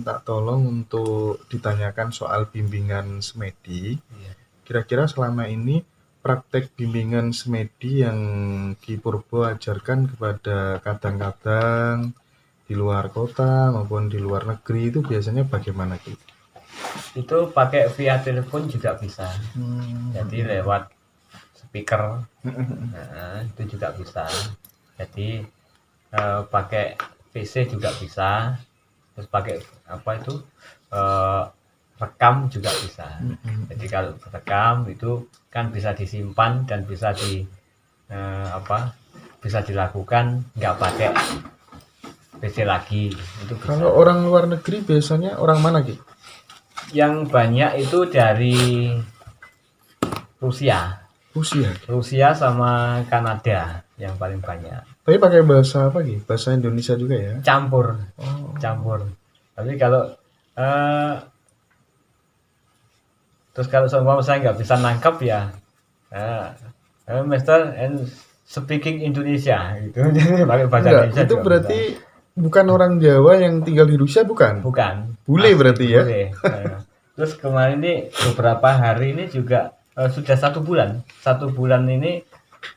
minta tolong untuk ditanyakan soal bimbingan semedi. Iya. Kira-kira selama ini praktek bimbingan semedi yang Ki Purbo ajarkan kepada kadang-kadang di luar kota maupun di luar negeri itu biasanya bagaimana, Ki? Itu pakai via telepon juga bisa. Jadi lewat speaker, itu juga bisa. Jadi pakai PC juga bisa. Terus pakai rekam juga bisa. Jadi kalau rekam itu kan bisa disimpan dan bisa bisa dilakukan nggak pakai PC lagi. Itu bisa. Kalau orang luar negeri biasanya orang mana, Ki? Yang banyak itu dari Rusia sama Kanada yang paling banyak. Tapi pakai bahasa apa, Ki? Bahasa Indonesia juga ya? Campur. Tapi kalau terus kalau seumpama saya nggak bisa nangkap ya, Master and speaking Indonesia gitu. Pakai bahasa Indonesia. Itu berarti bukan orang Jawa yang tinggal di Rusia, bukan? Bukan. Bule berarti ya? Bule. Terus kemarin ini beberapa hari ini juga sudah 1 bulan. 1 bulan ini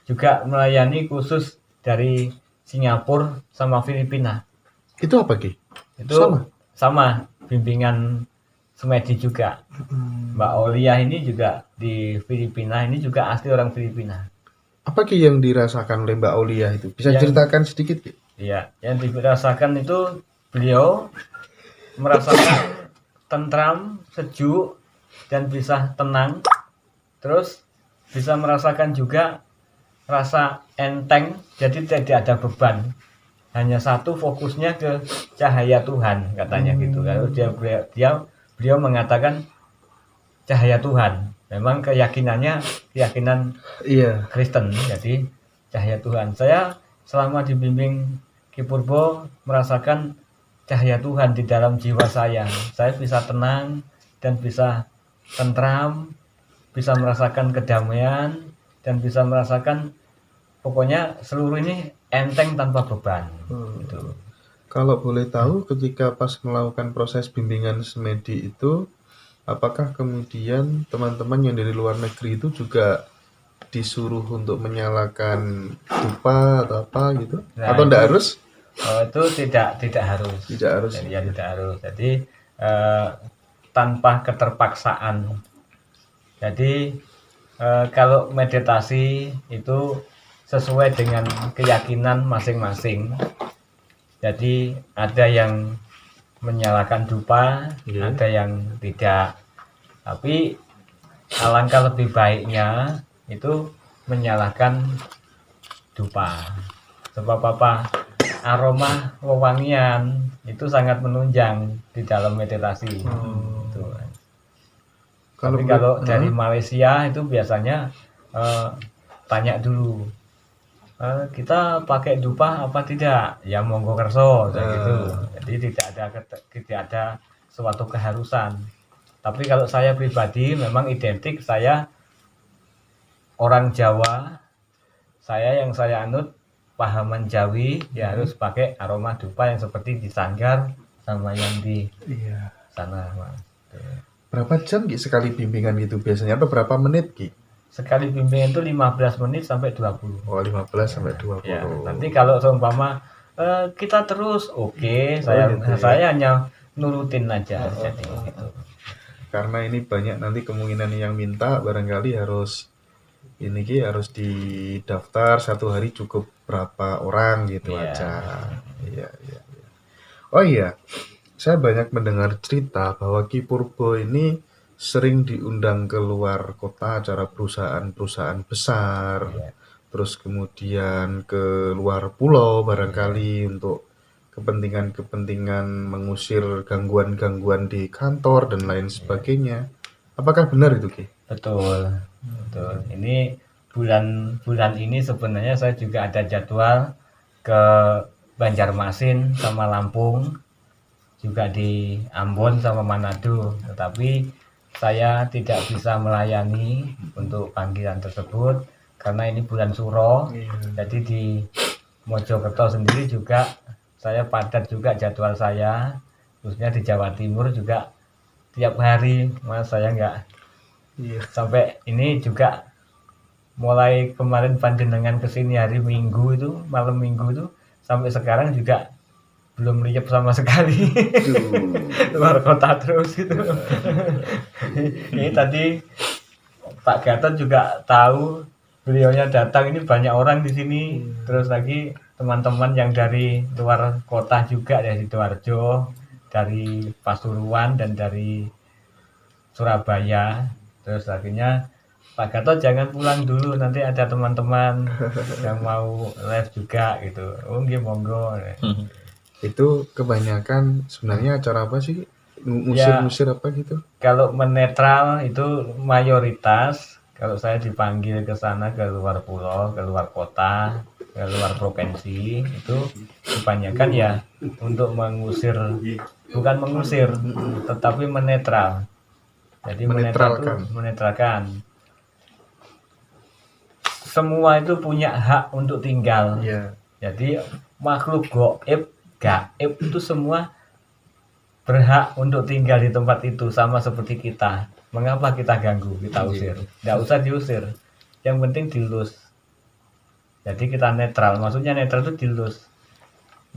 juga melayani khusus dari Singapura sama Filipina. Itu apa, Ki? Itu sama bimbingan semedi juga. Mbak Olia ini juga di Filipina, ini juga asli orang Filipina. Apa, Ki, yang dirasakan oleh Mbak Olia itu? Bisa ceritakan sedikit, Ki? Iya, yang dirasakan itu beliau merasakan tentram, sejuk, dan bisa tenang. Terus bisa merasakan juga rasa enteng, jadi tidak ada beban. Hanya satu fokusnya ke cahaya Tuhan, katanya gitu. Lalu beliau mengatakan cahaya Tuhan. Memang keyakinan Kristen, jadi cahaya Tuhan. Saya selama dibimbing Ki Purbo merasakan cahaya Tuhan di dalam jiwa saya. Saya bisa tenang dan bisa tentram, bisa merasakan kedamaian dan bisa merasakan pokoknya seluruh ini enteng tanpa beban. Gitu. Kalau boleh tahu, ketika pas melakukan proses bimbingan semedi itu, apakah kemudian teman-teman yang dari luar negeri itu juga disuruh untuk menyalakan dupa atau apa gitu? Nah, atau tidak harus? Itu tidak harus. Tidak harus. Ya, tidak harus. Jadi tanpa keterpaksaan. Jadi kalau meditasi itu sesuai dengan keyakinan masing-masing. Jadi ada yang menyalakan dupa, ada yang tidak. Tapi alangkah lebih baiknya itu menyalakan dupa. Sebab apa? Aroma wewangian itu sangat menunjang di dalam meditasi. Gitu. Tapi kalau dari Malaysia itu biasanya tanya dulu, kita pakai dupa apa tidak? Ya monggo kerso, gitu. Jadi tidak ada suatu keharusan. Tapi kalau saya pribadi memang identik, saya orang Jawa, yang saya anut pahaman Jawi, ya harus pakai aroma dupa yang seperti di Sanggar sama yang di sana, Mas. Berapa jam, Ki, sekali bimbingan gitu biasanya, atau berapa menit, Ki? Sekali bimbingan itu 15 menit sampai 20. Oh, 15 sampai 20. Ya, nanti kalau seumpama kita terus, saya hanya nurutin aja. Jadi gitu. Karena ini banyak nanti kemungkinan yang minta, barangkali harus harus didaftar, 1 hari cukup berapa orang gitu aja. Iya. Oh iya, saya banyak mendengar cerita bahwa Ki Purbo ini sering diundang ke luar kota acara perusahaan-perusahaan besar, terus kemudian ke luar pulau barangkali untuk kepentingan mengusir gangguan-gangguan di kantor dan lain sebagainya. Apakah benar itu, Ki? Betul. Ini bulan ini sebenarnya saya juga ada jadwal ke Banjarmasin sama Lampung, juga di Ambon sama Manado. Tetapi saya tidak bisa melayani untuk panggilan tersebut karena ini bulan Suro. Jadi di Mojokerto sendiri juga saya padat juga jadwal saya. khususnya di Jawa Timur juga tiap hari, Mas, saya nggak Iya. sampai ini juga mulai kemarin panjenengan kesini hari Minggu itu, malam Minggu itu, sampai sekarang juga belum lihat sama sekali. Luar kota terus gitu. Ini tadi Pak Gatot juga tahu beliaunya datang, ini banyak orang di sini. Terus lagi teman-teman yang dari luar kota juga, dari Sidoarjo, dari Pasuruan, dan dari Surabaya. Terus akhirnya Pak Gatot jangan pulang dulu, nanti ada teman-teman yang mau live juga gitu. Oh nggih, monggo. Itu kebanyakan sebenarnya acara apa sih? Ya, Musir-musir apa gitu? kalau menetral itu mayoritas, kalau saya dipanggil ke sana, ke luar pulau, ke luar kota, ke luar provinsi, itu kebanyakan ya untuk mengusir, bukan mengusir, tetapi menetral. Jadi menetral itu Menetralkan. menetralkan. Semua itu punya hak untuk tinggal. Iya. Jadi makhluk gaib itu semua berhak untuk tinggal di tempat itu, sama seperti kita. Mengapa kita ganggu, kita usir? Tidak usah diusir, yang penting dilus. Jadi kita netral, maksudnya netral itu dilus.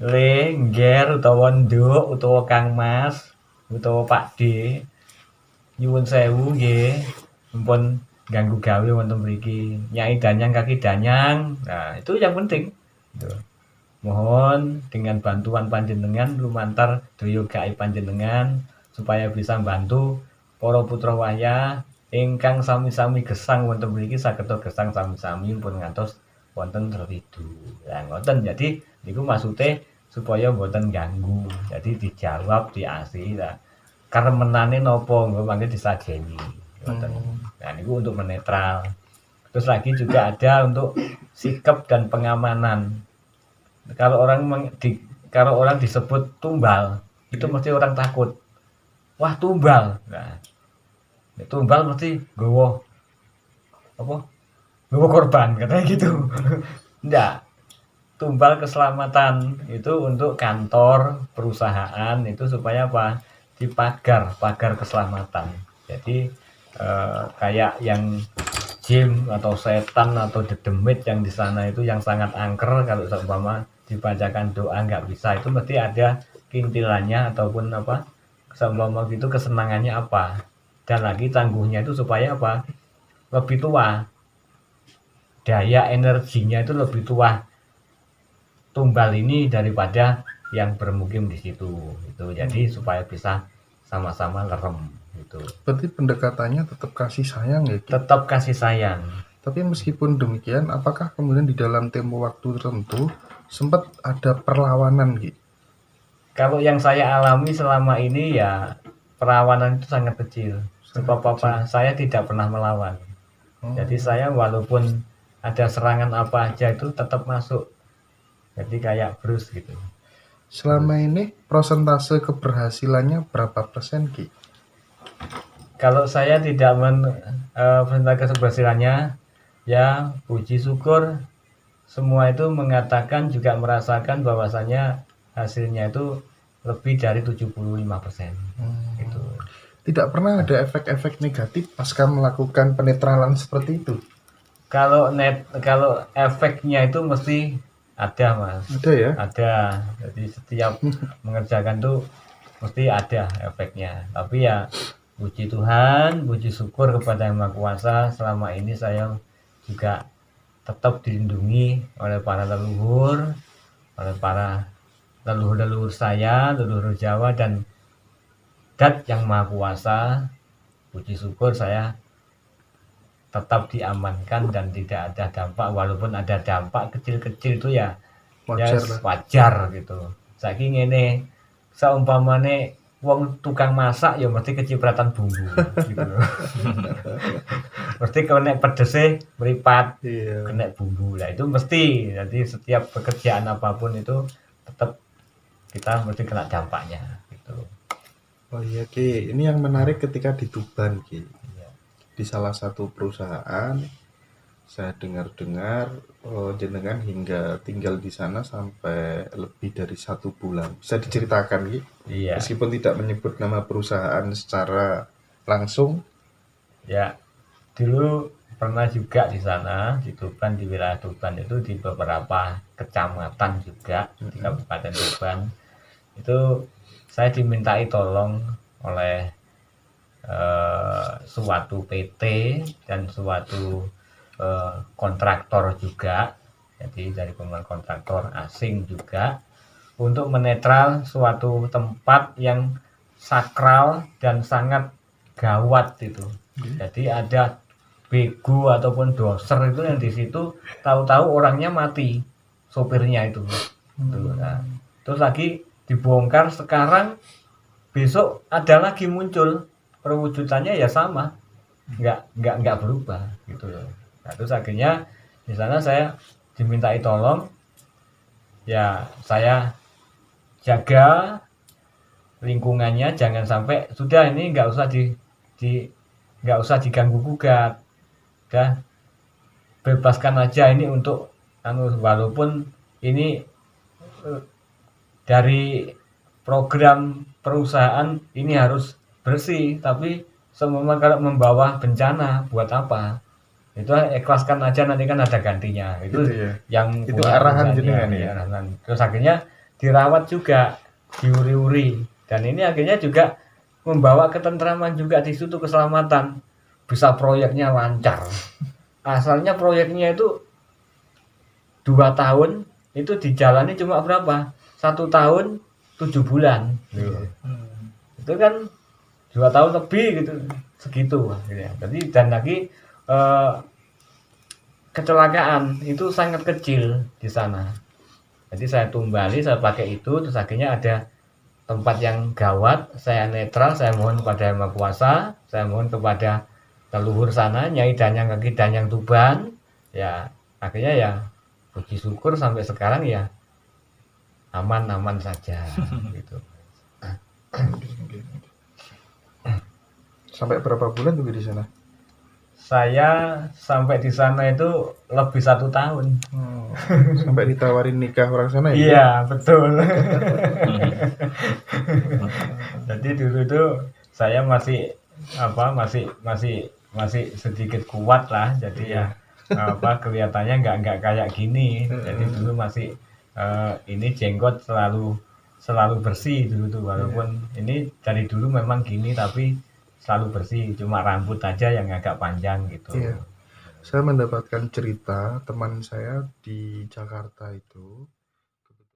Lengger utawa nduk utawa Kang Mas utawa Pak D, nyuwun sewu nggih, mumpun ganggu gawe wonten mriki. Nyai danyang kaki danyang. Nah, itu yang penting. Gitu. Mohon dengan bantuan panjenengan lumantar daya gaib panjenengan supaya bisa bantu para putra wayah ingkang sami-sami gesang wonten mriki saged gesang sami-sami pun ngantos wonten rewidu. Lah ngoten, jadi niku maksude supaya mboten ganggu. Jadi dijawab diasi lah. Karemenane napa engko mangke disajeni. Ngoten. Nah niku untuk menetral. Terus lagi juga ada untuk sikap dan pengamanan. Kalau orang disebut tumbal, itu mesti orang takut. Wah, tumbal. Nah, tumbal mesti gowo apa? Gowo korban katanya gitu. Enggak. Tumbal keselamatan itu untuk kantor, perusahaan itu supaya apa? Pagar keselamatan. Jadi kayak yang jin atau setan atau dedemit yang di sana itu yang sangat angker, kalau seumpama dibacakan doa nggak bisa, itu mesti ada kintilannya ataupun apa, seumpama gitu kesenangannya apa, dan lagi tangguhnya itu supaya apa, lebih tua, daya energinya itu lebih tua tumbal ini daripada yang bermukim di situ itu. Jadi supaya bisa sama-sama lerem gitu. Berarti pendekatannya tetap kasih sayang ya, Ki? Tetap kasih sayang. Tapi meskipun demikian, apakah kemudian di dalam tempo waktu tertentu sempat ada perlawanan, Ki? Kalau yang saya alami selama ini ya perlawanan itu sangat kecil. Sebab apa? Saya tidak pernah melawan. Jadi saya walaupun ada serangan apa aja itu tetap masuk. Jadi kayak Bruce gitu. Selama ini prosentase keberhasilannya berapa persen, Ki? Kalau saya tidak persentase keberhasilannya, ya puji syukur semua itu mengatakan juga merasakan bahwasanya hasilnya itu lebih dari 75%. Gitu. Tidak pernah ada efek-efek negatif pasca melakukan penetralan seperti itu? Kalau efeknya itu mesti ada, Mas. Ada ya? Ada. Jadi setiap mengerjakan tuh mesti ada efeknya. Tapi ya puji Tuhan, puji syukur kepada Yang Maha Kuasa, selama ini saya juga tetap dilindungi oleh para leluhur, oleh para leluhur saya, leluhur Jawa dan Dat Yang Maha Kuasa. Puji syukur saya tetap diamankan dan tidak ada dampak, walaupun ada dampak kecil-kecil itu ya wajar gitu. Saking ngene, saumpamane wong tukang masak ya mesti kecipratan bumbu gitu. Mesti kena pedese meripat, kena bumbu lah, itu mesti. Jadi setiap pekerjaan apapun itu tetap kita mesti kena dampaknya gitu. Oh iya, Ki, ini yang menarik ketika di Tuban, Ki. Di salah satu perusahaan Saya dengar-dengar jenengan hingga tinggal di sana sampai lebih dari 1 bulan. Bisa diceritakan Ki? Iya. Meskipun tidak menyebut nama perusahaan secara langsung. Ya, dulu pernah juga di sana, di Tuban, di wilayah Tuban itu di beberapa kecamatan juga di Kabupaten Tuban. Itu saya dimintai tolong oleh suatu PT dan suatu kontraktor juga, jadi dari pemain kontraktor asing juga, untuk menetral suatu tempat yang sakral dan sangat gawat itu. Jadi ada bego ataupun doser itu yang di situ tahu-tahu orangnya mati, sopirnya itu. Nah, terus lagi dibongkar, sekarang besok ada lagi muncul, perwujudannya ya sama, nggak berubah gitu loh. Nah, terus akhirnya di sana saya dimintai tolong, ya saya jaga lingkungannya, jangan sampai sudah ini nggak usah nggak usah diganggu gugat, udah bebaskan aja ini untuk walaupun ini dari program perusahaan ini harus bersih, tapi semua kalau membawa bencana buat apa? Itu ikhlaskan aja, nanti kan ada gantinya. Itu Gitu ya. yang Itu arahan jenengan ya. Terus akhirnya dirawat juga, diuri-uri, dan ini akhirnya juga membawa ketentraman juga di situ, keselamatan, bisa proyeknya lancar. Asalnya proyeknya itu 2 tahun, itu dijalani cuma berapa? 1 tahun 7 bulan. Itu kan 2 tahun lebih gitu, segitu. Jadi dan lagi kecelakaan itu sangat kecil di sana. Jadi saya tumbali, saya pakai itu, terus akhirnya ada tempat yang gawat, saya netral, saya mohon kepada Yang Maha Kuasa, saya mohon kepada leluhur sana, Nyai Danyang Kaki Danyang Tuban, ya akhirnya ya puji syukur sampai sekarang ya aman-aman saja gitu. Sampai berapa bulan juga di sana? Saya sampai di sana itu lebih 1 tahun. Sampai ditawarin nikah orang sana ya? Iya, betul. Jadi dulu itu saya masih masih sedikit kuat lah. Jadi ya kelihatannya nggak kayak gini. Jadi dulu masih ini jenggot selalu bersih dulu tuh, walaupun ini dari dulu memang gini tapi selalu bersih, cuma rambut aja yang agak panjang gitu. Iya. Saya mendapatkan cerita teman saya di Jakarta itu